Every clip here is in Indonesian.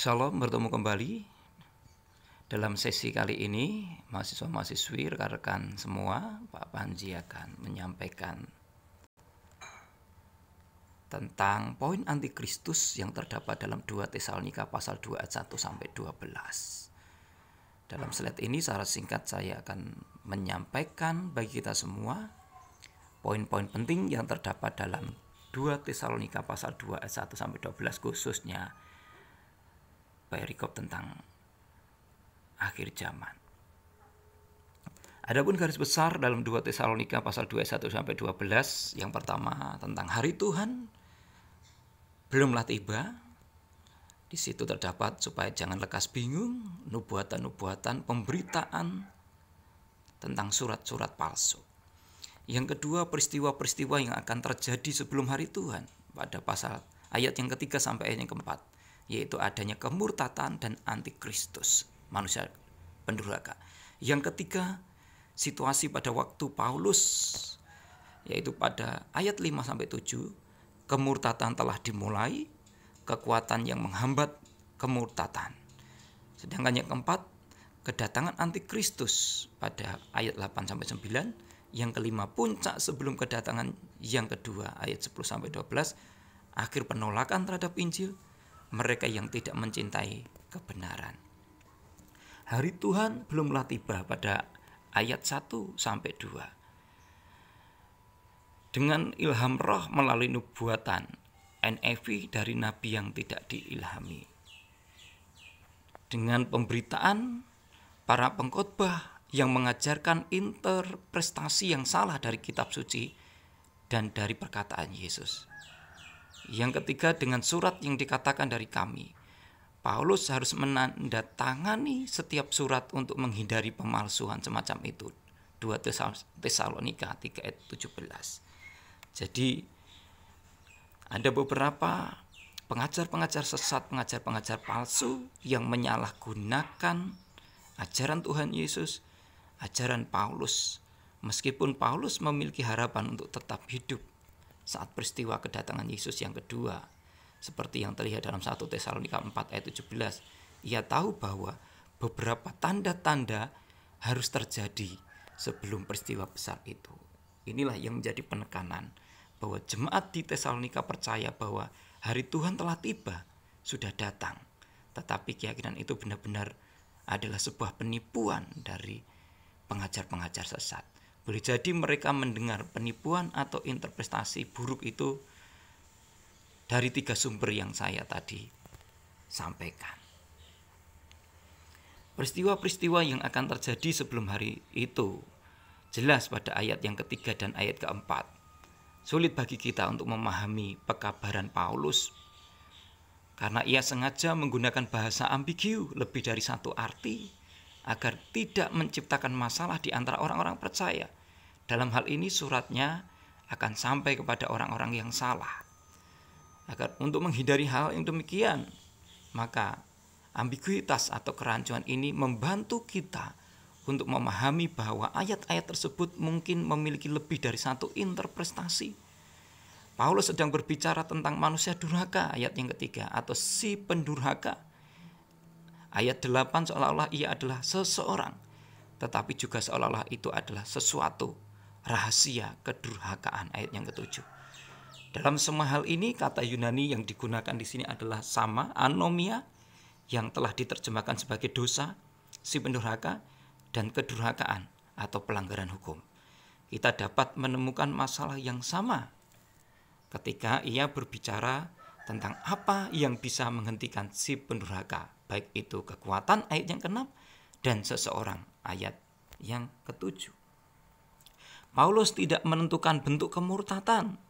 Shalom, bertemu kembali dalam sesi kali ini. Mahasiswa-mahasiswi, rekan-rekan semua, Pak Panji akan menyampaikan tentang poin antikristus yang terdapat dalam 2 Tesalonika pasal 2 ayat 1 sampai 12. Dalam slide ini secara singkat saya akan menyampaikan bagi kita semua poin-poin penting yang terdapat dalam 2 Tesalonika pasal 2 ayat 1 sampai 12, khususnya perikop tentang akhir zaman. Adapun garis besar dalam 2 Tesalonika pasal 2 ayat 1 sampai 12, yang pertama tentang hari Tuhan belumlah tiba. Di situ terdapat supaya jangan lekas bingung nubuatan-nubuatan, pemberitaan tentang surat-surat palsu. Yang kedua, peristiwa-peristiwa yang akan terjadi sebelum hari Tuhan pada pasal ayat yang ketiga sampai ayat yang keempat, yaitu adanya kemurtatan dan antikristus, manusia pendurhaka. Yang ketiga, situasi pada waktu Paulus, yaitu pada ayat 5 sampai 7, kemurtatan telah dimulai, kekuatan yang menghambat kemurtatan. Sedangkan yang keempat, kedatangan antikristus pada ayat 8 sampai 9. Yang kelima, puncak sebelum kedatangan yang kedua ayat 10 sampai 12, akhir penolakan terhadap Injil, mereka yang tidak mencintai kebenaran. Hari Tuhan belumlah tiba pada ayat 1 sampai 2. Dengan ilham roh melalui nubuatan, NIV dari nabi yang tidak diilhami. Dengan pemberitaan para pengkhotbah yang mengajarkan interpretasi yang salah dari kitab suci dan dari perkataan Yesus. Yang ketiga, dengan surat yang dikatakan dari kami. Paulus harus menandatangani setiap surat untuk menghindari pemalsuan semacam itu. 2 Tesalonika 3 ayat 17. Jadi ada beberapa pengajar-pengajar sesat, pengajar-pengajar palsu yang menyalahgunakan ajaran Tuhan Yesus, ajaran Paulus. Meskipun Paulus memiliki harapan untuk tetap hidup saat peristiwa kedatangan Yesus yang kedua, seperti yang terlihat dalam 1 Tesalonika 4 ayat 17, ia tahu bahwa beberapa tanda-tanda harus terjadi sebelum peristiwa besar itu. Inilah yang menjadi penekanan bahwa jemaat di Tesalonika percaya bahwa hari Tuhan telah tiba, sudah datang. Tetapi keyakinan itu benar-benar adalah sebuah penipuan dari pengajar-pengajar sesat. Boleh jadi mereka mendengar penipuan atau interpretasi buruk itu dari 3 sumber yang saya tadi sampaikan. Peristiwa-peristiwa yang akan terjadi sebelum hari itu jelas pada ayat yang ketiga dan ayat keempat. Sulit bagi kita untuk memahami pekabaran Paulus karena ia sengaja menggunakan bahasa ambigu, lebih dari satu arti, agar tidak menciptakan masalah di antara orang-orang percaya. Dalam hal ini suratnya akan sampai kepada orang-orang yang salah. Agar untuk menghindari hal yang demikian, maka ambiguitas atau kerancuan ini membantu kita untuk memahami bahwa ayat-ayat tersebut mungkin memiliki lebih dari satu interpretasi. Paulus sedang berbicara tentang manusia durhaka, ayat yang ketiga, atau si pendurhaka. Ayat 8 seolah-olah ia adalah seseorang, tetapi juga seolah-olah itu adalah sesuatu, rahasia kedurhakaan, ayat yang ketujuh. Dalam semua hal ini, kata Yunani yang digunakan di sini adalah sama, anomia, yang telah diterjemahkan sebagai dosa, si pendurhaka, dan kedurhakaan atau pelanggaran hukum. Kita dapat menemukan masalah yang sama ketika ia berbicara tentang apa yang bisa menghentikan si pendurhaka, baik itu kekuatan, ayat yang ke-6, dan seseorang, ayat yang ke-7. Paulus tidak menentukan bentuk kemurtatan,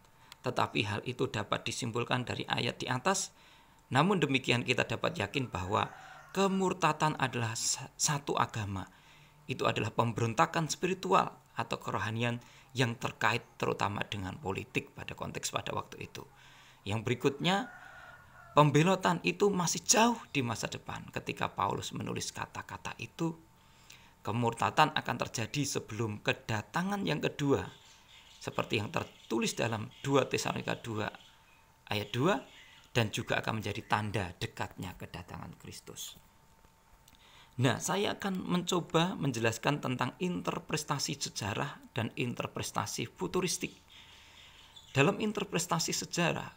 tetapi hal itu dapat disimpulkan dari ayat di atas. Namun demikian kita dapat yakin bahwa kemurtatan adalah satu agama. Itu adalah pemberontakan spiritual atau kerohanian yang terkait terutama dengan politik pada konteks pada waktu itu. Yang berikutnya, pembelotan itu masih jauh di masa depan. Ketika Paulus menulis kata-kata itu, kemurtatan akan terjadi sebelum kedatangan yang kedua. Seperti yang tertulis dalam 2 Tesalonika 2 ayat 2, dan juga akan menjadi tanda dekatnya kedatangan Kristus. Nah, saya akan mencoba menjelaskan tentang interpretasi sejarah dan interpretasi futuristik. Dalam interpretasi sejarah,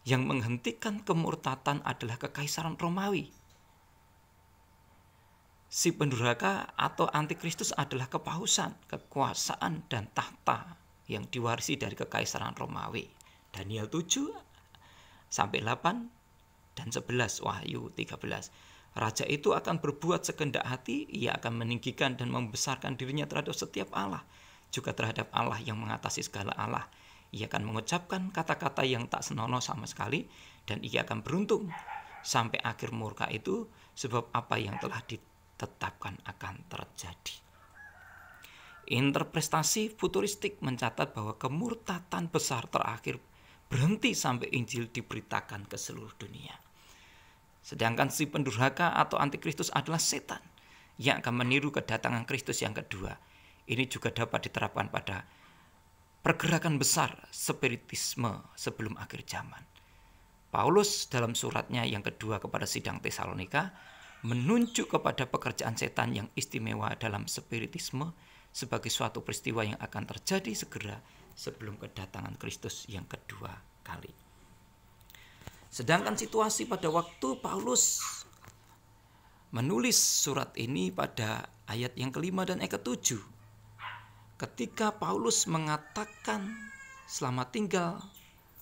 yang menghentikan kemurtatan adalah Kekaisaran Romawi. Si pendurhaka atau antikristus adalah kepausan, kekuasaan, dan tahta yang diwarisi dari Kekaisaran Romawi. Daniel 7 sampai 8 dan 11, Wahyu 13. Raja itu akan berbuat sekehendak hati, ia akan meninggikan dan membesarkan dirinya terhadap setiap Allah, juga terhadap Allah yang mengatasi segala Allah. Ia akan mengucapkan kata-kata yang tak senonoh sama sekali, dan ia akan beruntung sampai akhir murka itu, sebab apa yang telah ditetapkan akan terjadi. Interpretasi futuristik mencatat bahwa kemurtatan besar terakhir berhenti sampai Injil diberitakan ke seluruh dunia. Sedangkan si pendurhaka atau antikristus adalah setan yang akan meniru kedatangan Kristus yang kedua. Ini juga dapat diterapkan pada pergerakan besar spiritisme sebelum akhir zaman. Paulus dalam suratnya yang kedua kepada sidang Tesalonika menunjuk kepada pekerjaan setan yang istimewa dalam spiritisme sebagai suatu peristiwa yang akan terjadi segera sebelum kedatangan Kristus yang kedua kali. Sedangkan situasi pada waktu Paulus menulis surat ini pada ayat yang kelima dan ayat ketujuh, ketika Paulus mengatakan selamat tinggal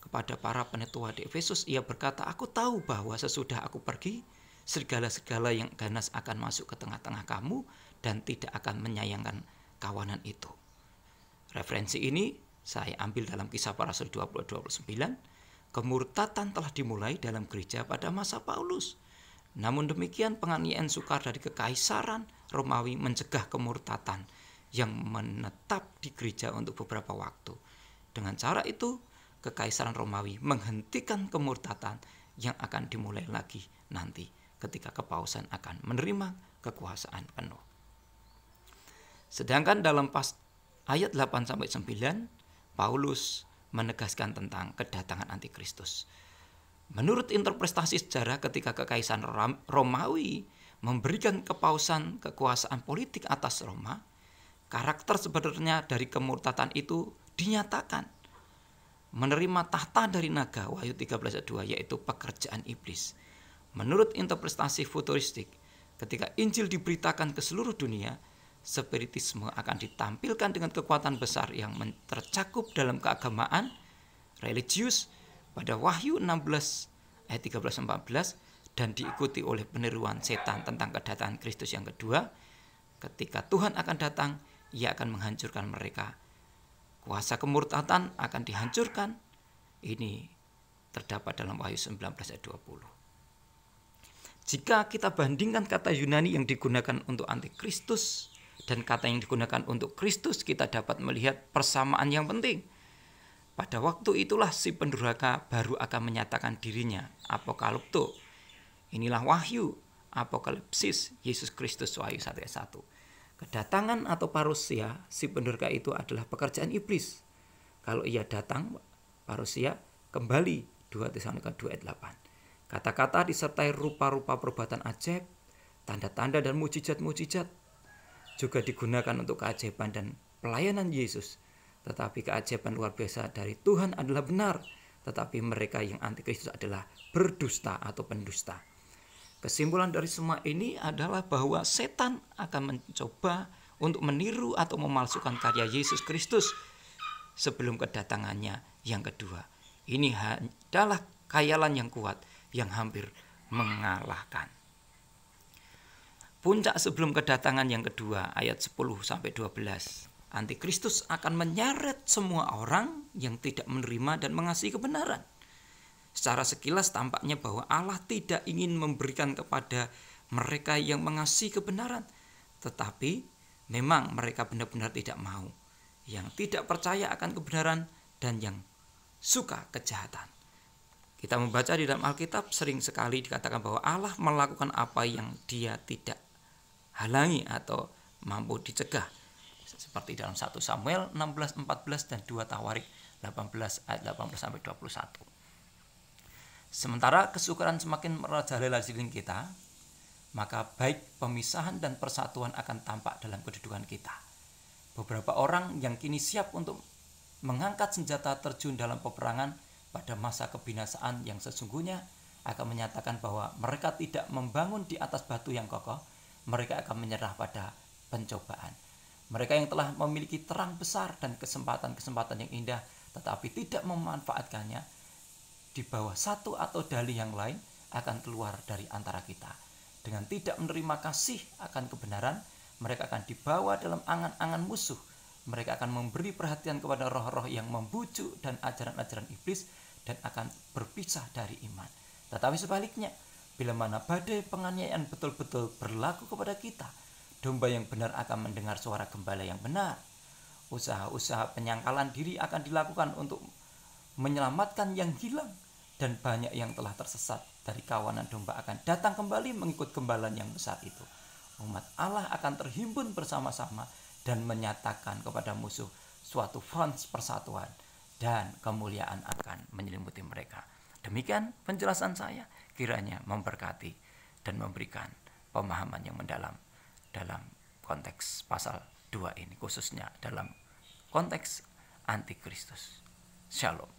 kepada para penetua di Efesus, ia berkata, "Aku tahu bahwa sesudah aku pergi, segala-segala yang ganas akan masuk ke tengah-tengah kamu dan tidak akan menyayangkan kawanan itu." Referensi ini saya ambil dalam Kisah Para Rasul 20:29. Kemurtatan telah dimulai dalam gereja pada masa Paulus. Namun demikian, penganiayaan sukar dari Kekaisaran Romawi mencegah kemurtatan yang menetap di gereja untuk beberapa waktu. Dengan cara itu, Kekaisaran Romawi menghentikan kemurtatan yang akan dimulai lagi nanti ketika kepausan akan menerima kekuasaan penuh. Sedangkan dalam ayat 8-9, Paulus menegaskan tentang kedatangan antikristus. Menurut interpretasi sejarah, ketika Kekaisaran Romawi memberikan kepausan kekuasaan politik atas Roma, karakter sebenarnya dari kemurtatan itu dinyatakan. Menerima tahta dari naga, Wahyu 13:2, yaitu pekerjaan iblis. Menurut interpretasi futuristik, ketika Injil diberitakan ke seluruh dunia, spiritisme akan ditampilkan dengan kekuatan besar yang tercakup dalam keagamaan religius pada Wahyu 16 ayat 13-14 dan diikuti oleh peniruan setan tentang kedatangan Kristus yang kedua. Ketika Tuhan akan datang, ia akan menghancurkan mereka. Kuasa kemurtatan akan dihancurkan. Ini terdapat dalam Wahyu 19 ayat 20. Jika kita bandingkan kata Yunani yang digunakan untuk antikristus dan kata yang digunakan untuk Kristus, kita dapat melihat persamaan yang penting. Pada waktu itulah si pendurhaka baru akan menyatakan dirinya, apokalipto. Inilah wahyu, apokalipsis, Yesus Kristus, Wahyu 1 ayat 1. Kedatangan atau parousia si pendurhaka itu adalah pekerjaan iblis. Kalau ia datang, parousia kembali, 2 Tesalonika 2 ayat 8. Kata-kata disertai rupa-rupa perbuatan ajaib, tanda-tanda dan mujizat-mujizat juga digunakan untuk keajaiban dan pelayanan Yesus. Tetapi keajaiban luar biasa dari Tuhan adalah benar, tetapi mereka yang antikristus adalah berdusta atau pendusta. Kesimpulan dari semua ini adalah bahwa setan akan mencoba untuk meniru atau memalsukan karya Yesus Kristus sebelum kedatangannya yang kedua. Ini adalah khayalan yang kuat yang hampir mengalahkan. Puncak sebelum kedatangan yang kedua, ayat 10-12. Antikristus akan menyeret semua orang yang tidak menerima dan mengasihi kebenaran. Secara sekilas tampaknya bahwa Allah tidak ingin memberikan kepada mereka yang mengasihi kebenaran. Tetapi memang mereka benar-benar tidak mau. Yang tidak percaya akan kebenaran dan yang suka kejahatan. Kita membaca di dalam Alkitab sering sekali dikatakan bahwa Allah melakukan apa yang dia tidak halangi atau mampu dicegah. Seperti dalam 1 Samuel 16-14 dan 2 Tawarik 18 ayat 18-21. Sementara kesukaran semakin merajalela di sekeliling kita, maka baik pemisahan dan persatuan akan tampak dalam kedudukan kita. Beberapa orang yang kini siap untuk mengangkat senjata terjun dalam peperangan pada masa kebinasaan yang sesungguhnya akan menyatakan bahwa mereka tidak membangun di atas batu yang kokoh, mereka akan menyerah pada pencobaan. Mereka yang telah memiliki terang besar dan kesempatan-kesempatan yang indah tetapi tidak memanfaatkannya, di bawah satu atau dalih yang lain akan keluar dari antara kita. Dengan tidak menerima kasih akan kebenaran, mereka akan dibawa dalam angan-angan musuh. Mereka akan memberi perhatian kepada roh-roh yang membujuk dan ajaran-ajaran iblis dan akan berpisah dari iman. Tetapi sebaliknya, bila mana badai penganiayaan betul-betul berlaku kepada kita, domba yang benar akan mendengar suara gembala yang benar. Usaha-usaha penyangkalan diri akan dilakukan untuk menyelamatkan yang hilang, dan banyak yang telah tersesat dari kawanan domba akan datang kembali mengikut gembalan yang besar itu. Umat Allah akan terhimpun bersama-sama dan menyatakan kepada musuh suatu front persatuan, dan kemuliaan akan menyelimuti mereka. Demikian penjelasan saya, kiranya memberkati dan memberikan pemahaman yang mendalam dalam konteks pasal 2 ini, khususnya dalam konteks antikristus. Shalom.